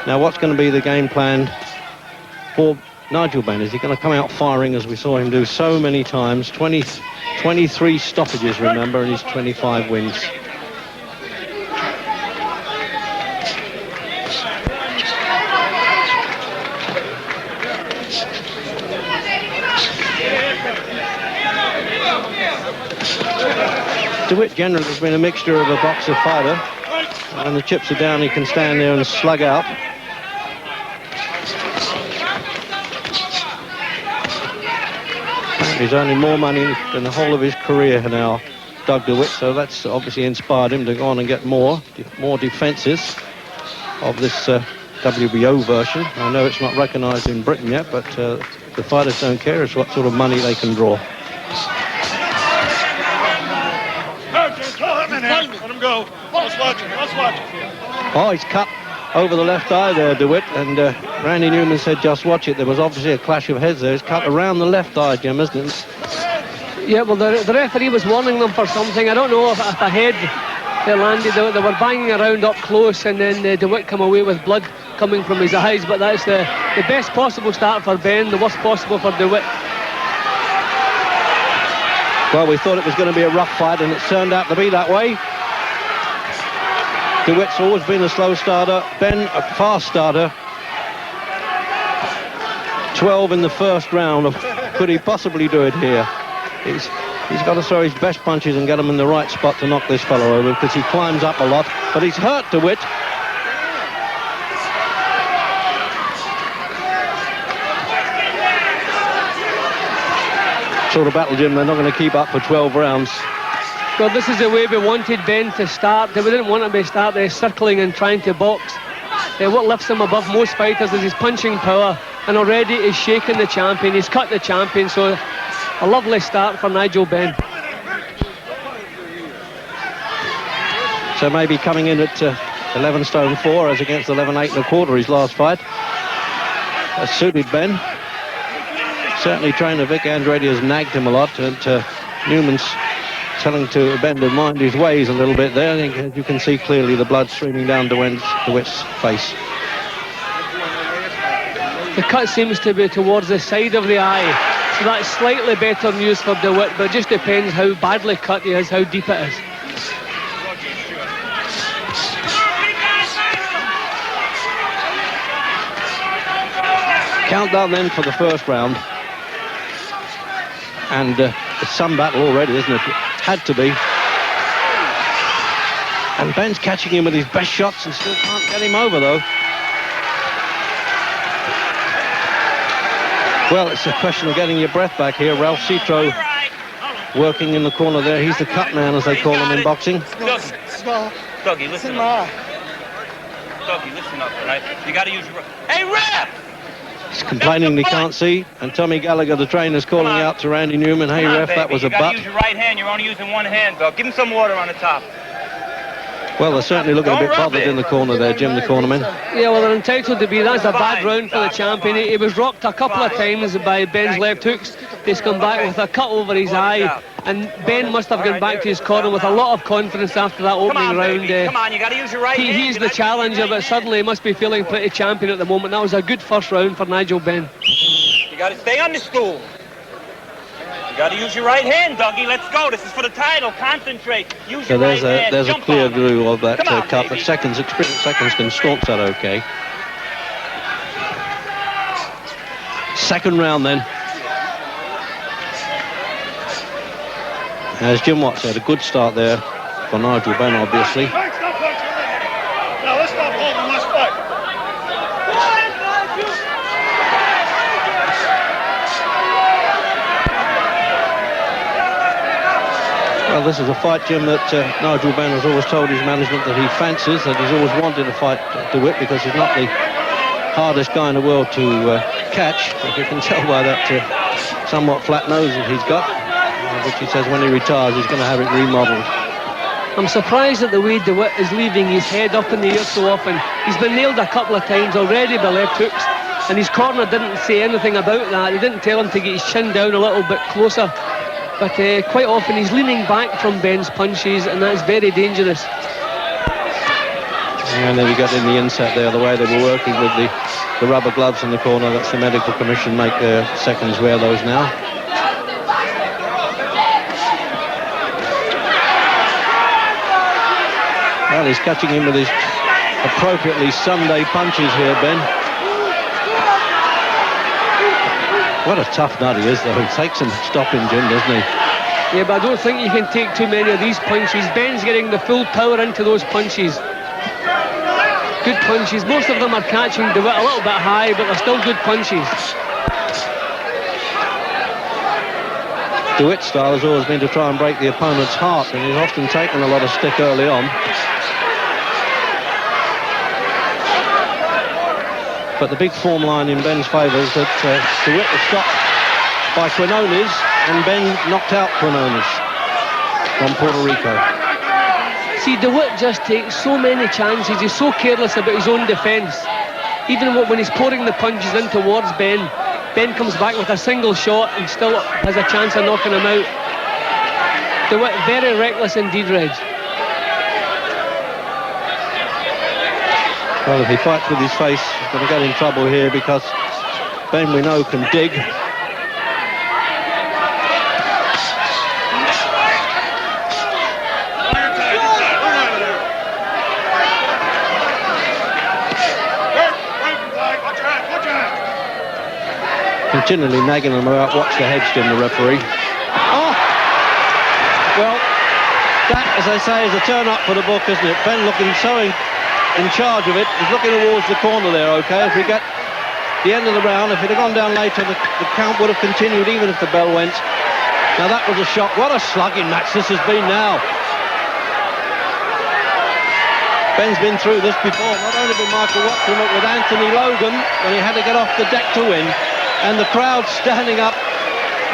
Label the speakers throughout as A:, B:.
A: Now, what's going to be the game plan for Nigel Benn? Is he going to come out firing as we saw him do so many times? 23 stoppages, remember, and his 25 wins. DeWitt generally has been a mixture of a boxer fighter. When the chips are down, he can stand there and slug out. He's earning more money than the whole of his career now, Doug DeWitt, so that's obviously inspired him to go on and get more defences of this WBO version. I know it's not recognised in Britain yet, but the fighters don't care. It's what sort of money they can draw.
B: Let him go. Let's watch him. Let's watch him.
A: Oh, he's cut over the left eye there, DeWitt, and Randy Newman said, just watch it. There was obviously a clash of heads there. He's cut around the left eye, Jim, isn't it?
C: Yeah, well, the referee was warning them for something. I don't know if a head they landed. They were banging around up close, and then DeWitt come away with blood coming from his eyes. But that's the best possible start for Benn, the worst possible for DeWitt.
A: Well, we thought it was going to be a rough fight, and it's turned out to be that way. DeWitt's always been a slow starter. Benn, a fast starter. 12 in the first round. Could he possibly do it here? He's got to throw his best punches and get him in the right spot to knock this fellow over, because he climbs up a lot. But he's hurt DeWitt. Sort of battle, Jim, they're not going to keep up for 12 rounds.
C: Well, this is the way we wanted Benn to start. We didn't want him to start circling and trying to box. What lifts him above most fighters is his punching power, and already he's shaken the champion. He's cut the champion, so a lovely start for Nigel Benn.
A: So maybe coming in at 11 stone 4 as against 11.8 1/4 his last fight. That suited Benn. Certainly trainer Vic Andrade has nagged him a lot, and Newman's telling to Benn to mind his ways a little bit there. I think you can see clearly the blood streaming down DeWitt's face.
C: The cut seems to be towards the side of the eye, so that's slightly better news for DeWitt, but it just depends how badly cut he is, how deep it is.
A: Countdown then for the first round. And it's some battle already, isn't it? Had to be. And Benn's catching him with his best shots and still can't get him over, though. Well, it's a question of getting your breath back here. Ralph Citro working in the corner there. He's the cut man, as they call him in boxing.
D: Dougie, listen up. Dougie, listen up, right? You got to use your... Hey, ref!
A: He's complaining he can't see, and Tommy Gallagher, the trainer's calling out to Randy Newman, hey, ref, that was a butt.
D: You got to use your right hand. You're only using one hand, Doug. Give him some water on the top.
A: Well, they're certainly looking a bit bothered in the corner there, Jim, the cornerman.
C: Yeah, well, they're entitled to be. That's a bad round for the champion. He was rocked a couple of times by Benn's left hooks. He's come back with a cut over his eye, and Benn must have gone back to his corner with a lot of confidence after that opening round.
D: Come on, you got to use your right hand.
C: He's the challenger, but suddenly he must be feeling pretty champion at the moment. That was a good first round for Nigel Benn.
D: You got to stay on the stool. You got to use your right hand, Dougie. Let's go. This is for the title. Concentrate. Use your right hand.
A: There's a clear view of that
D: on,
A: cut, but experienced seconds can staunch that okay. Second round then. As Jim Watt said, a good start there for Nigel Benn, obviously.
B: Now let's stop holding. Let's fight.
A: Well, this is a fight, Jim, that Nigel Benn has always told his management that he fancies, that he's always wanted to fight DeWitt because he's not the hardest guy in the world to catch. If you can tell by that somewhat flat nose that he's got, which he says when he retires he's going to have it remodeled.
C: I'm surprised at the way DeWitt is leaving his head up in the air so often. He's been nailed a couple of times already by left hooks, and his corner didn't say anything about that. He didn't tell him to get his chin down a little bit closer. But quite often he's leaning back from Benn's punches, and that's very dangerous.
A: And then you got in the inset there, the way they were working with the rubber gloves in the corner. That's the medical commission make their seconds wear those now. Well, he's catching him with his appropriately Sunday punches here, Ben. What a tough nut he is, though. He takes some stopping, Jim, doesn't he?
C: Yeah, but I don't think you can take too many of these punches. Ben's getting the full power into those punches. Good punches. Most of them are catching DeWitt a little bit high, but they're still good punches.
A: DeWitt's style has always been to try and break the opponent's heart, and he's often taken a lot of stick early on. But the big form line in Ben's favour is that DeWitt was stopped by Quinones, and Ben knocked out Quinones from Puerto Rico.
C: See, DeWitt just takes so many chances. He's so careless about his own defence. Even when he's pouring the punches in towards Ben, Ben comes back with a single shot and still has a chance of knocking him out. DeWitt, very reckless indeed, Reg.
A: Well, if he fights with his face, he's going to get in trouble here, because Ben, we know, can dig. Continually nagging them about watch the hedge, Jim, the referee. Oh! Well, that, as I say, is a turn up for the book, isn't it? Ben looking so in charge of it. He's looking towards the corner there, okay? If we get the end of the round, if it had gone down later, the count would have continued even if the bell went. Now that was a shock. What a slugging match this has been now. Ben's been through this before, not only with Michael Watson, but with Anthony Logan, when he had to get off the deck to win. And the crowd standing up,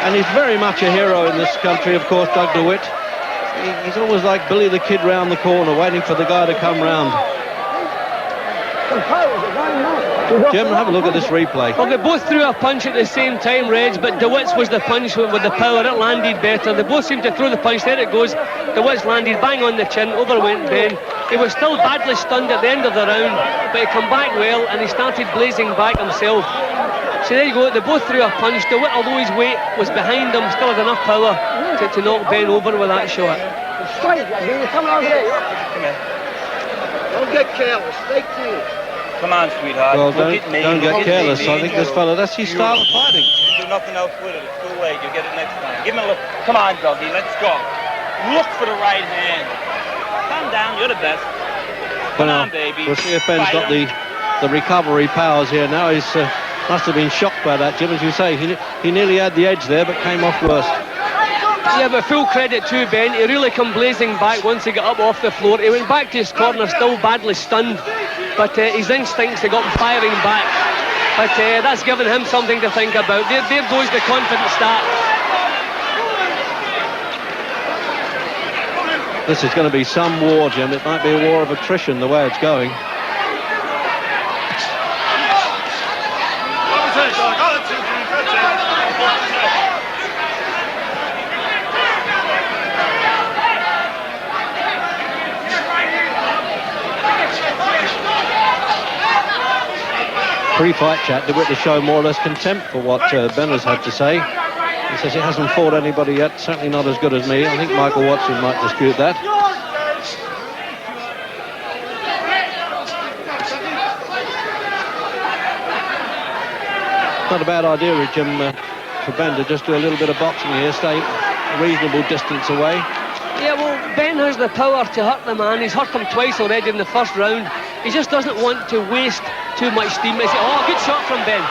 A: and he's very much a hero in this country, of course, Doug DeWitt. He's always like Billy the Kid round the corner, waiting for the guy to come round. Jim, have a look at this replay.
C: Well, they both threw a punch at the same time, Reg, but DeWitt's was the punch with the power. It landed better. They both seemed to throw the punch. There it goes. DeWitt's landed bang on the chin. Over went Ben. He was still badly stunned at the end of the round, but he came back well, and he started blazing back himself. So there you go. They both threw a punch. DeWitt, although his weight was behind him, still had enough power to knock Ben over with that shot.
B: Don't get careless. Stay cool.
D: Come on, sweetheart.
A: Well, don't get careless. I think this fella, that's his style of fighting.
D: You do nothing else with it. It's too late. You'll get it next time. Give him a look. Come on, Dougie. Let's go. Look for the right hand. Calm down. You're the best. Come on, baby.
A: We'll see if Ben's got the recovery powers here now. He's must have been shocked by that, Jim, as you say. He nearly had the edge there, but came off worse.
C: Yeah, but full credit to Ben. He really come blazing back once he got up off the floor. He went back to his corner, still badly stunned, but his instincts, they got him firing back. But that's given him something to think about. There goes the confident start.
A: This is going to be some war, Jim. It might be a war of attrition the way it's going. Pre-fight chat, DeWitt to show more or less contempt for what Ben has had to say. He says he hasn't fought anybody yet, certainly not as good as me. I think Michael Watson might dispute that. Not a bad idea, Jim, for Ben to just do a little bit of boxing here, stay a reasonable distance away.
C: Yeah, well, Ben has the power to hurt the man. He's hurt him twice already in the first round. He just doesn't want to waste too much steam. Oh, good shot from Ben.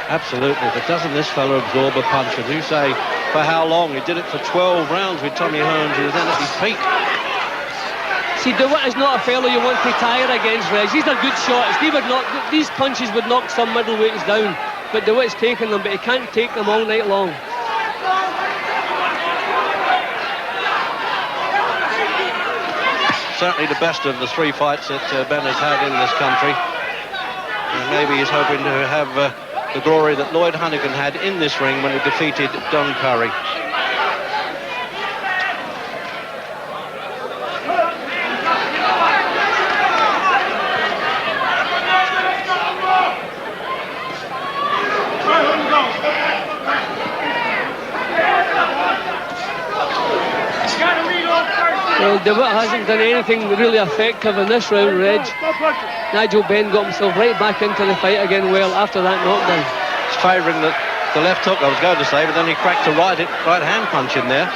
A: Absolutely, but doesn't this fella absorb a punch? As you say, for how long? He did it for 12 rounds with Tommy Hearns, who was then at his peak.
C: See, DeWitt is not a fellow you want to tire against, Reg. These are good shots. These punches would knock some middleweights down, but DeWitt's taking them, but he can't take them all night long.
A: Certainly the best of the three fights that Ben has had in this country. And maybe he's hoping to have the glory that Lloyd Honeyghan had in this ring when he defeated Don Curry.
C: Well, DeWitt hasn't done anything really effective in this round, Reg. Nigel Benn got himself right back into the fight again well after that knockdown.
A: He's favouring the left hook, I was going to say, but then he cracked a right hand punch in there.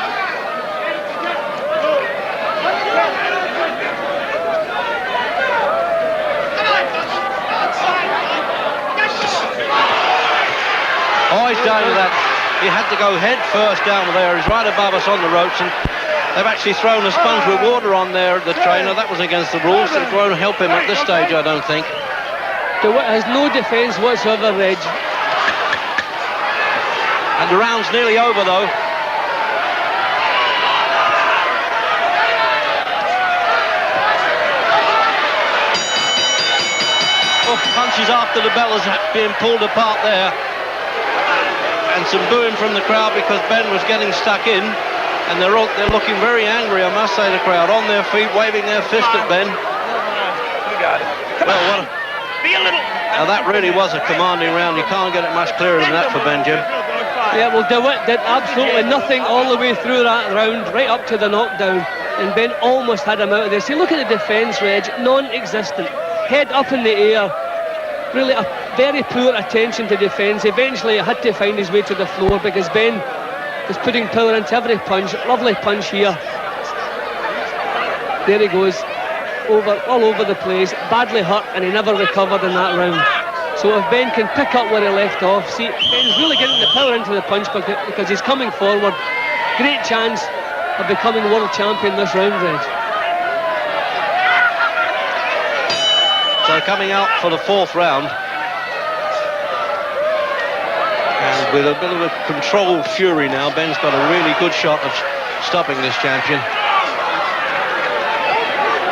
A: Oh, he's down to that. He had to go head first down there. He's right above us on the ropes, and they've actually thrown a sponge with water on there, the trainer. That was against the rules. It won't help him at this stage, I don't think.
C: DeWitt has no defence whatsoever, Reg.
A: And the round's nearly over, though. Oh, punches after the bell is being pulled apart there. And some booing from the crowd because Ben was getting stuck in. And they're looking very angry, I must say, the crowd, on their feet, waving their fist at Ben.
D: You got it.
A: Well,
D: Be a little.
A: now that really was a commanding round. You can't get it much clearer than that for Ben, Jim.
C: Yeah, well, DeWitt did absolutely nothing all the way through that round, right up to the knockdown. And Ben almost had him out of there. See, look at the defence, Reg, non-existent. Head up in the air. Really a very poor attention to defence. Eventually, he had to find his way to the floor because Ben is putting power into every punch. Lovely punch here. There he goes. All over the place. Badly hurt, and he never recovered in that round. So if Ben can pick up where he left off, see, Ben's really getting the power into the punch because he's coming forward. Great chance of becoming world champion this round, Reg.
A: So coming out for the fourth round. And with a bit of a controlled fury now, Ben's got a really good shot of stopping this champion.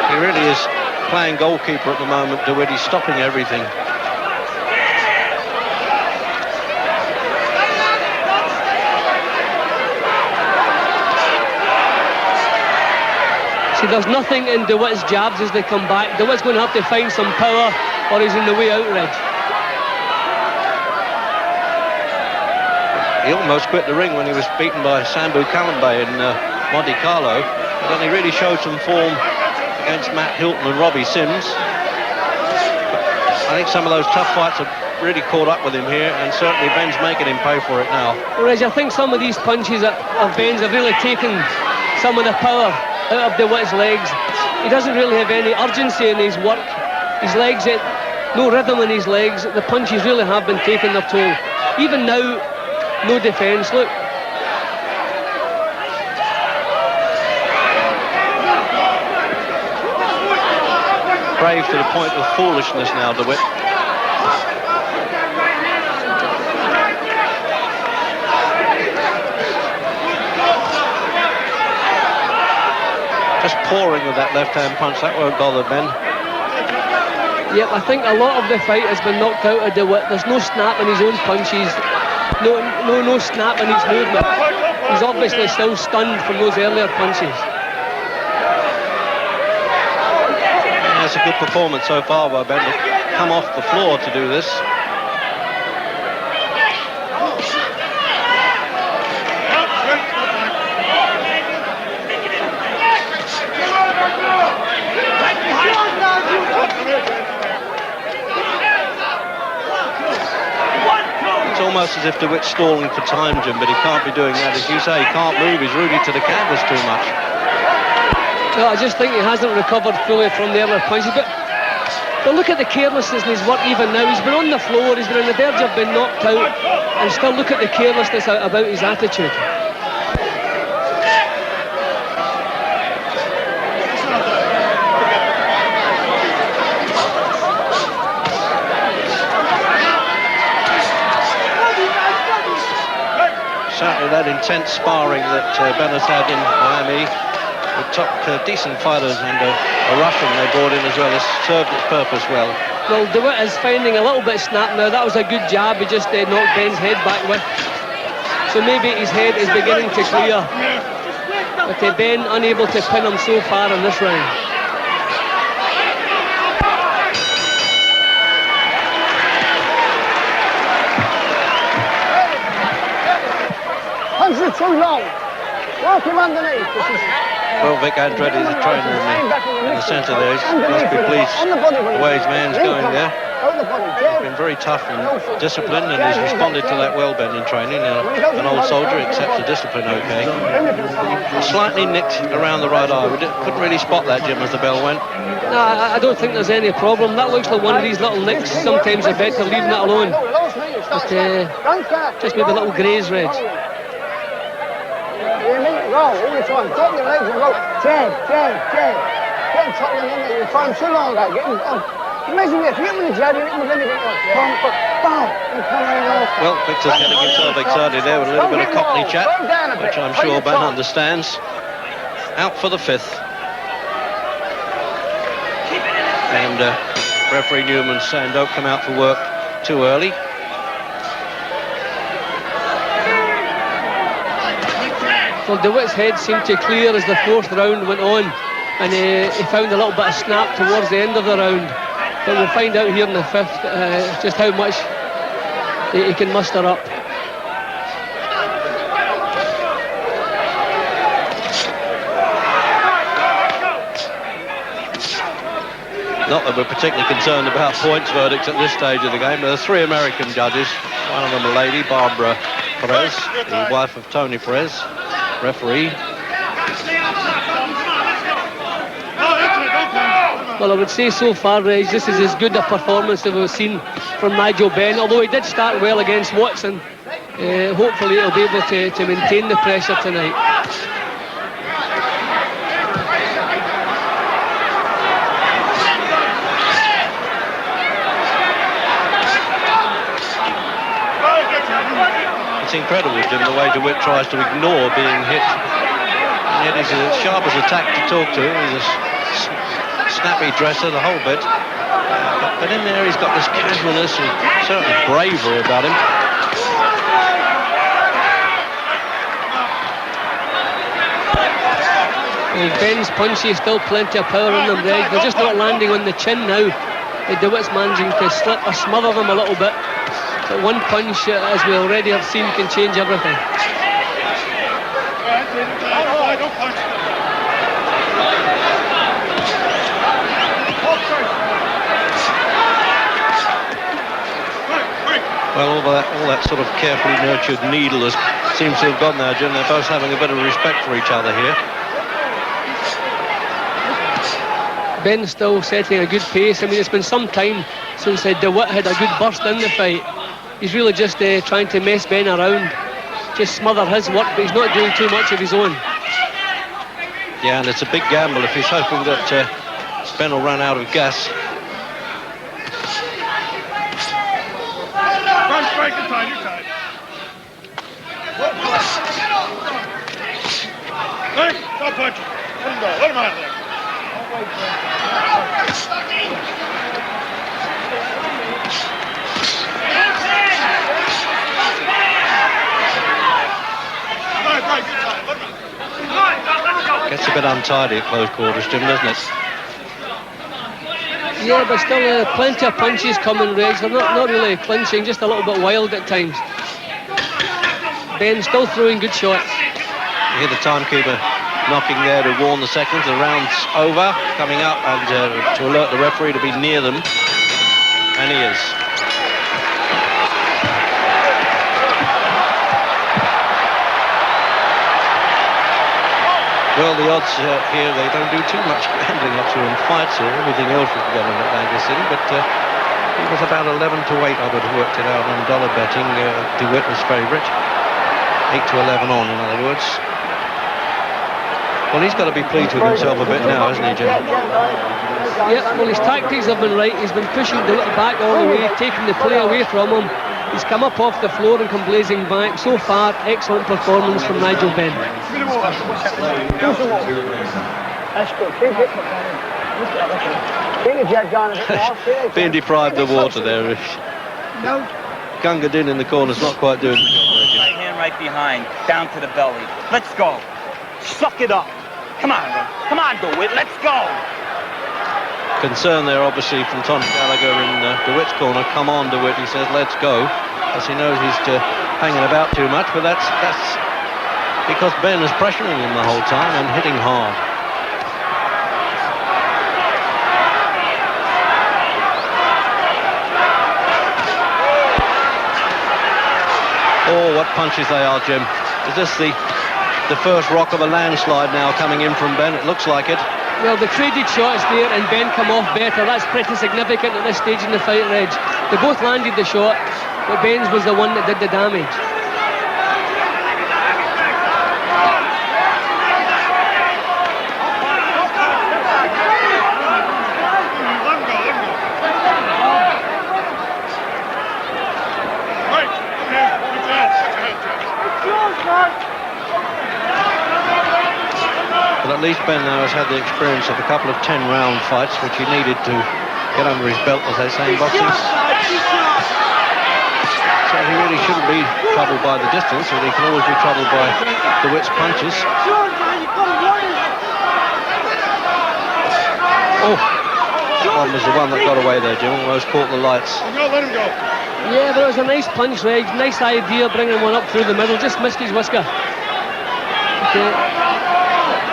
A: He really is playing goalkeeper at the moment, DeWitt. He's stopping everything.
C: See, there's nothing in DeWitt's jabs as they come back. DeWitt's going to have to find some power or he's in the way out, Reg.
A: He almost quit the ring when he was beaten by Sambu Kalambe in Monte Carlo. But then he really showed some form against Matt Hilton and Robbie Sims. I think some of those tough fights have really caught up with him here, and certainly Ben's making him pay for it now.
C: Well, Reg, I think some of these punches of Ben's have really taken some of the power out of DeWitt's legs. He doesn't really have any urgency in his work. His legs, no rhythm in his legs. The punches really have been taking their toll. Even now, no defence, look.
A: Brave to the point of foolishness now, DeWitt. Just pouring with that left-hand punch, that won't bother Ben.
C: Yep, I think a lot of the fight has been knocked out of DeWitt. There's no snap in his own punches. No snap in his movement. He's obviously still stunned from those earlier punches.
A: That's a good performance so far by Ben to come off the floor to do this. It's almost as if DeWitt's stalling for time, Jim, but he can't be doing that. As you say, he can't move. He's rooted to the canvas too much.
C: No, I just think he hasn't recovered fully from the earlier punches. But look at the carelessness in his work even now. He's been on the floor, he's been on the verge of being knocked out, and still look at the carelessness about his attitude.
A: Certainly that intense sparring that Ben has had in Miami with top decent fighters and a Russian they brought in as well has served its purpose well.
C: Well, DeWitt is finding a little bit snap now. That was a good jab he just knocked Ben's head back with. So maybe his head is beginning to clear. But Ben unable to pin him so far in this round.
E: Punches are too long. Work him underneath.
A: Well, Vic Andretti, the trainer in the centre there, must be pleased the way his man's going there. He's been very tough and disciplined, and he's responded to that well, Ben, in training. An old soldier accepts the discipline okay. Slightly nicked around the right eye. We couldn't really spot that, Jim, as the bell went.
C: No, I don't think there's any problem. That looks like one of these little nicks. Sometimes you're better leaving it alone. But just maybe little graze, Reds.
E: Roll all the time. Drop your legs and roll. Jab. Get him toppling in there. You're trying too long, guys. Get him on. Imagine if you hit with the jab, you hit with anything else.
A: Well, Victor's getting himself excited there with a little bit of Cockney chat, which I'm sure Ben understands. Out for the 5th. And referee Newman's saying don't come out for work too early.
C: Well, DeWitt's head seemed to clear as the 4th round went on, and he found a little bit of snap towards the end of the round. But we'll find out here in the 5th just how much he can muster up.
A: Not that we're particularly concerned about points verdicts at this stage of the game. There are 3 American judges. One of them a lady, Barbara Perez, the wife of Tony Perez, referee.
C: Well, I would say so far, Reg, this is as good a performance as we've seen from Nigel Benn. Although he did start well against Watson, hopefully he'll be able to maintain the pressure tonight.
A: It's incredible, Jim, the way DeWitt tries to ignore being hit. And yet he's as sharp as a tack to talk to. He's a snappy dresser, the whole bit. But in there he's got this casualness and certainly bravery about him.
C: Well, Benn's punches, still plenty of power in them, Reg. They're just not landing on the chin now. DeWitt's managing to slip or smother them a little bit. But one punch, as we already have seen, can change everything.
A: Well, all that sort of carefully nurtured needle seems to have gone now, Jim. They're both having a bit of respect for each other here.
C: Ben's still setting a good pace. I mean, it's been some time since DeWitt had a good burst in the fight. He's really just trying to mess Ben around, just smother his work, but he's not doing too much of his own.
A: Yeah, and it's a big gamble if he's hoping that Ben will run out of gas.
B: Run straight to time, you're tight. Hey, stop punching. Let him go, let him out of there.
A: Gets a bit untidy at close quarters, Jim, doesn't it?
C: Yeah, but still plenty of punches coming, Reg. They're not really clinching, just a little bit wild at times. Ben still throwing good shots.
A: You hear the timekeeper knocking there to warn the seconds. The round's over, coming up, and to alert the referee to be near them. And he is. Well, the odds here, they don't do too much gambling up in fights here. Everything else is going on at Vegas City, but it was about 11 to 8, I would have worked it out on dollar betting. DeWitt was favourite. 8 to 11 on, in other words. Well, he's got to be pleased with himself a bit now, hasn't he, Jim?
C: Yeah, well, his tactics have been right. He's been pushing DeWitt back all the way, taking the play away from him. He's come up off the floor and come blazing back. So far, excellent performance from Nigel Benn.
A: Being deprived of water there. Gunga Din in the corner's not quite doing it.
D: Right hand right behind, down to the belly. Let's go. Suck it up. Come on, bro. Come on, DeWitt. Let's go.
A: Concern there, obviously, from Tom Gallagher in DeWitt's corner. Come on, DeWitt, he says, let's go. As he knows he's hanging about too much, but that's because Ben is pressuring him the whole time and hitting hard. Oh, what punches they are, Jim. Is this the first rock of a landslide now coming in from Ben? It looks like it.
C: Well, the traded shots there and Ben come off better. That's pretty significant at this stage in the fight, Reg. They both landed the shot, but Ben's was the one that did the damage.
A: But at least Ben now has had the experience of a couple of 10-round fights, which he needed to get under his belt, as they say in boxing. So he really shouldn't be troubled by the distance, and he can always be troubled by DeWitt's punches. Oh, that one was the one that got away there, Jim. Almost caught the lights.
B: Let him go.
C: Yeah, but it was a nice punch, Reg. Nice idea, bringing one up through the middle. Just missed his whisker. Okay.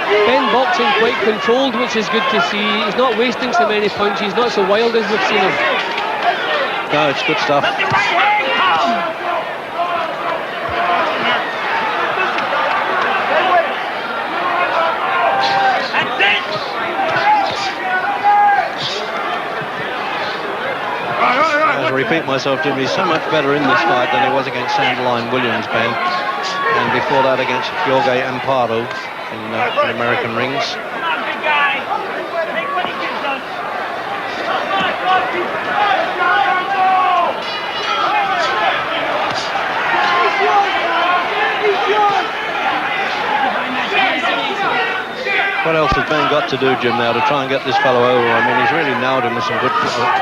C: Ben boxing quite controlled, which is good to see. He's not wasting so many punches, not so wild as we've seen him.
A: No, it's good stuff. As I repeat myself, Jim, he's so much better in this fight than he was against Sanderline Williams, Ben. And before that against Jorge Amparo in American rings.
D: Come on, big guy. Make what he gives us.
A: What else has Ben got to do, Jim, now to try and get this fellow over? I mean, he's really nailed him with some good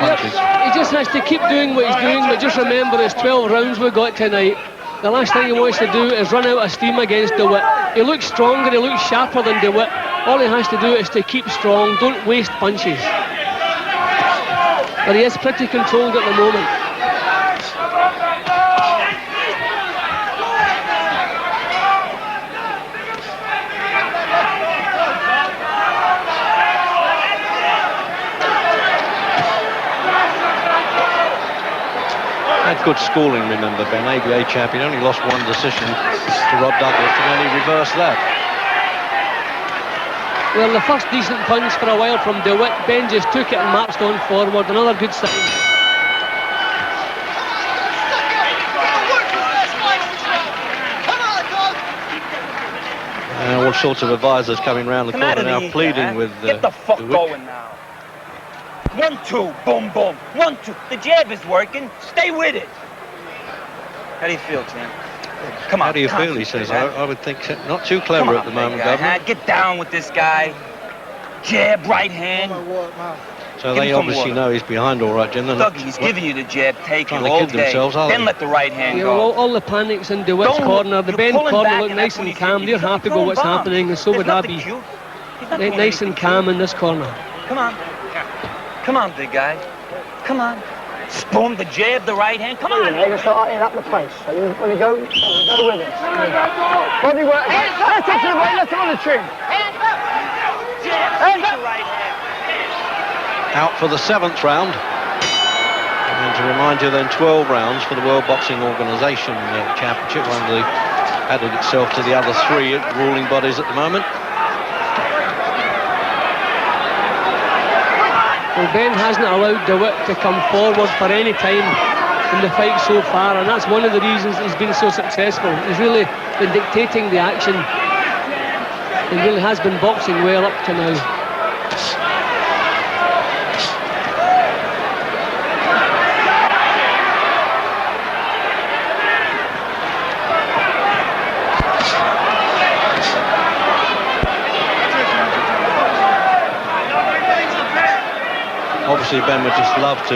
A: punches.
C: Yep. He just has to keep doing what he's doing, but just remember it's 12 rounds we've got tonight. The last thing he wants to do is run out of steam against DeWitt. He looks stronger, he looks sharper than DeWitt. All he has to do is to keep strong, don't waste punches. But he is pretty controlled at the moment.
A: Had good schooling, remember, Ben, ABA champion, only lost one decision to Rod Douglas, and then he reversed that.
C: Well, the first decent punch for a while from DeWitt. Ben just took it and marched on forward. Another good sign.
A: All sorts of advisors coming round the corner now, pleading with
D: Get the fuck
A: DeWitt.
D: going now. 1, 2, boom, boom. 1, 2. The jab is working. Stay with it. How do you feel, champ? Come on.
A: How do you feel, he says? I would think not too clever at the moment, Governor.
D: Get down with this guy. Jab, right hand.
A: So they obviously know he's behind all right, Jim.
D: Dougie, he's giving you the jab, take it
A: trying to
D: all
A: kid
D: day.
A: themselves, are
D: Then
A: they?
D: let the right hand
C: You
D: go.
C: know, all the panics in DeWitt's corner. The Ben corner look nice and calm. They're happy with what's happening, and so would I be. Nice and calm in this corner.
D: Come on. Come on, big guy. Come on. Boom, the jab, the right hand. Come on.
E: They're going to start eating up the place. So when you go with it. Body work. Let's take it away. Let's on the trim.
D: Jab, the right hand.
A: Out for the 7th round. And to remind you then, 12 rounds for the World Boxing Organization Championship, one of the added itself to the other 3 ruling bodies at the moment.
C: Well, Ben hasn't allowed DeWitt to come forward for any time in the fight so far, and that's one of the reasons he's been so successful. He's really been dictating the action. He really has been boxing well up to now.
A: Obviously, Ben would just love to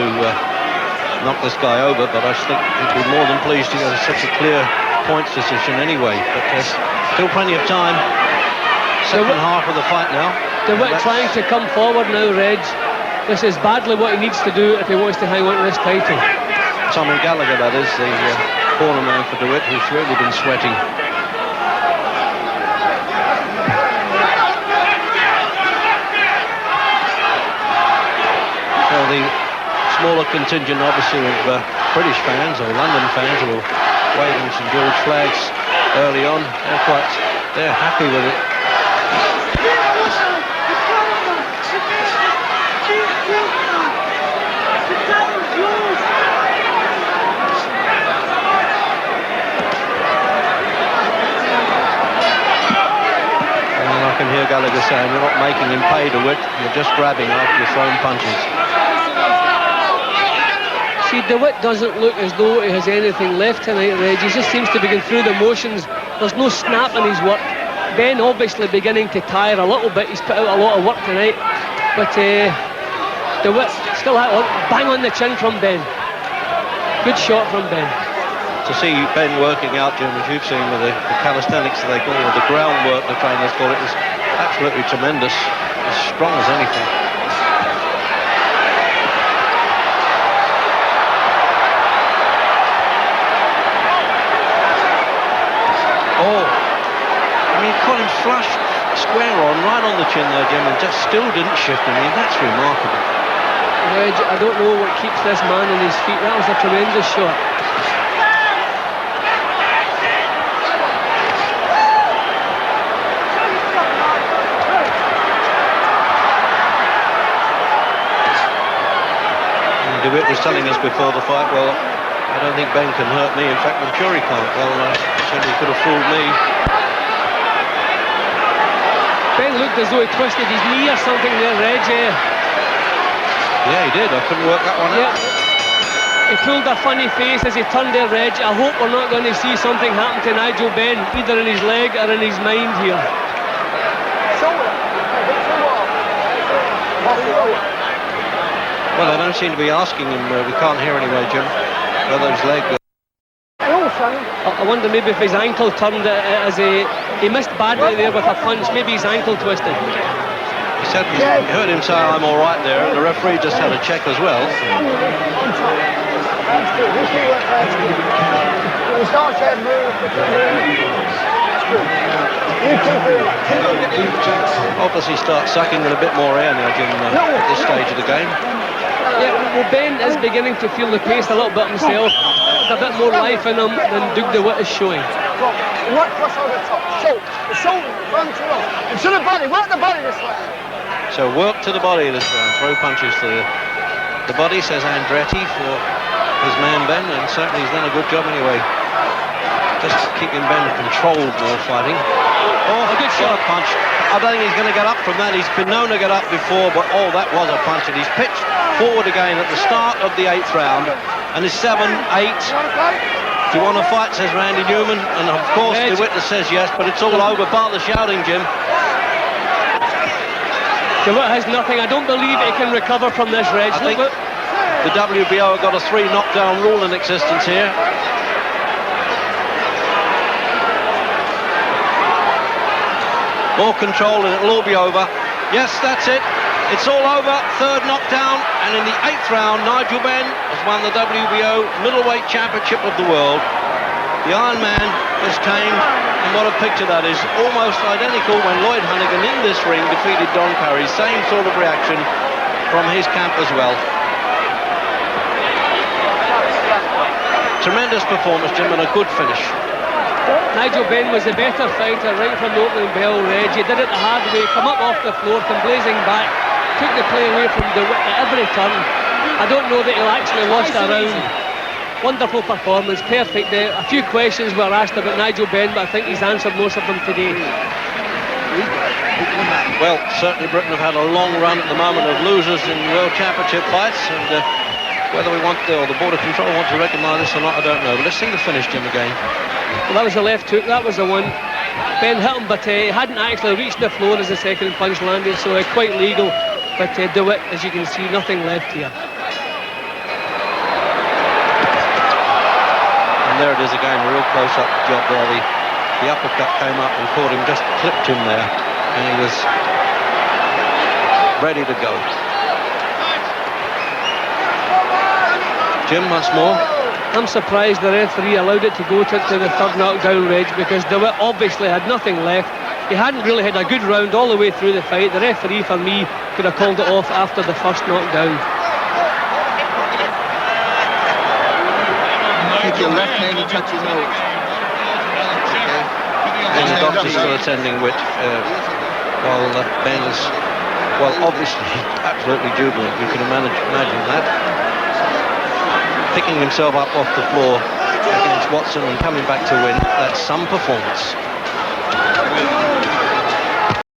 A: knock this guy over, but I think he'd be more than pleased to get such a clear points decision anyway. But there's still plenty of time. Second half of the fight now.
C: DeWitt trying to come forward now, Reg. This is badly what he needs to do if he wants to hang on to this title.
A: Tommy Gallagher, that is, the corner man for DeWitt, who's really been sweating. the smaller contingent, obviously, of British fans or London fans who were waving St George flags early on, they're happy with it. And I can hear Gallagher saying, you're not making him pay to it, you're just grabbing after you're throwing punches.
C: See, DeWitt doesn't look as though he has anything left tonight, Reg. He just seems to be going through the motions. There's no snap in his work. Ben obviously beginning to tire a little bit. He's put out a lot of work tonight. But DeWitt still out, bang on the chin from Ben. Good shot from Ben.
A: To see Ben working out, Jim, as you've seen with the calisthenics that they call it, the groundwork the trainers call it, is absolutely tremendous. As strong as anything. Oh, I mean, caught him flush, square on, right on the chin there, Jim, and just still didn't shift. I mean, that's remarkable.
C: Reg, I don't know what keeps this man on his feet. That was a tremendous shot.
A: DeWitt was telling us before the fight, well, I don't think Ben can hurt me. In fact, I'm sure he can't. Well, certainly could have fooled me.
C: Ben looked as though he twisted his knee or something there, Reg.
A: Yeah, he did. I couldn't work that one out.
C: He pulled a funny face as he turned there, Reg. I hope we're not going to see something happen to Nigel Benn, either in his leg or in his mind here.
A: Well, they don't seem to be asking him. We can't hear anyway, Jim. Whether his leg...
C: I wonder maybe if his ankle turned as he missed badly there with a punch. Maybe his ankle twisted.
A: He said he heard him say, I'm all right there, and the referee just had a check as well. Obviously start sucking in a bit more air now, Jim, at this stage of the game.
C: Yeah, well, Ben is beginning to feel the pace a little bit himself. There's a bit more life in him than Doug DeWitt is showing.
A: So work to the body this round, throw punches to the body, says Andretti for his man Ben, and certainly he's done a good job anyway. Just keeping Ben controlled more fighting. Oh, a good shot punch. I don't think he's going to get up from that. He's been known to get up before, but oh, that was a punch. And he's pitched forward again at the start of the 8th round. And it's 7-8. Do you want to fight, says Randy Newman. And of course, DeWitt says yes, but it's all over. Bar the shouting, Jim.
C: DeWitt has nothing. I don't believe he can recover from this, Reg.
A: I think the WBO have got a 3 knockdown rule in existence here. More control and it'll all be over. Yes, that's it. It's all over. 3rd knockdown. And in the 8th round, Nigel Benn has won the WBO middleweight championship of the world. The Iron Man is tamed. And what a picture that is. Almost identical when Lloyd Hunnigan in this ring defeated Don Curry. Same sort of reaction from his camp as well. Tremendous performance, Jim, and a good finish.
C: Nigel Benn was the better fighter right from the opening bell, Reg. He did it the hard way, come up off the floor, come blazing back, took the play away from DeWitt at every turn. I don't know that he'll actually lost a round. Wonderful performance, perfect. A few questions were asked about Nigel Benn, but I think he's answered most of them today.
A: Well, certainly Britain have had a long run at the moment of losers in World Championship fights, and whether we want or the Border Control want to recognise this or not, I don't know. But let's see the finish, Jim, again.
C: Well, that was the left hook, that was the one. Ben hit him, but he hadn't actually reached the floor as the second punch landed, so quite legal. But DeWitt, as you can see, nothing left here.
A: And there it is again, a real close-up job there. The uppercut came up and caught him, just clipped him there, and he was ready to go. Jim, once more.
C: I'm surprised the referee allowed it to go to the 3rd knockdown, Reg, because DeWitt obviously had nothing left. He hadn't really had a good round all the way through the fight. The referee, for me, could have called it off after the 1st knockdown.
F: make your left hand and touch your nose.
A: And the doctor's still attending Witt, while Ben is, well, obviously absolutely jubilant. You can imagine that. Picking himself up off the floor against Watson and coming back to win. That's some performance.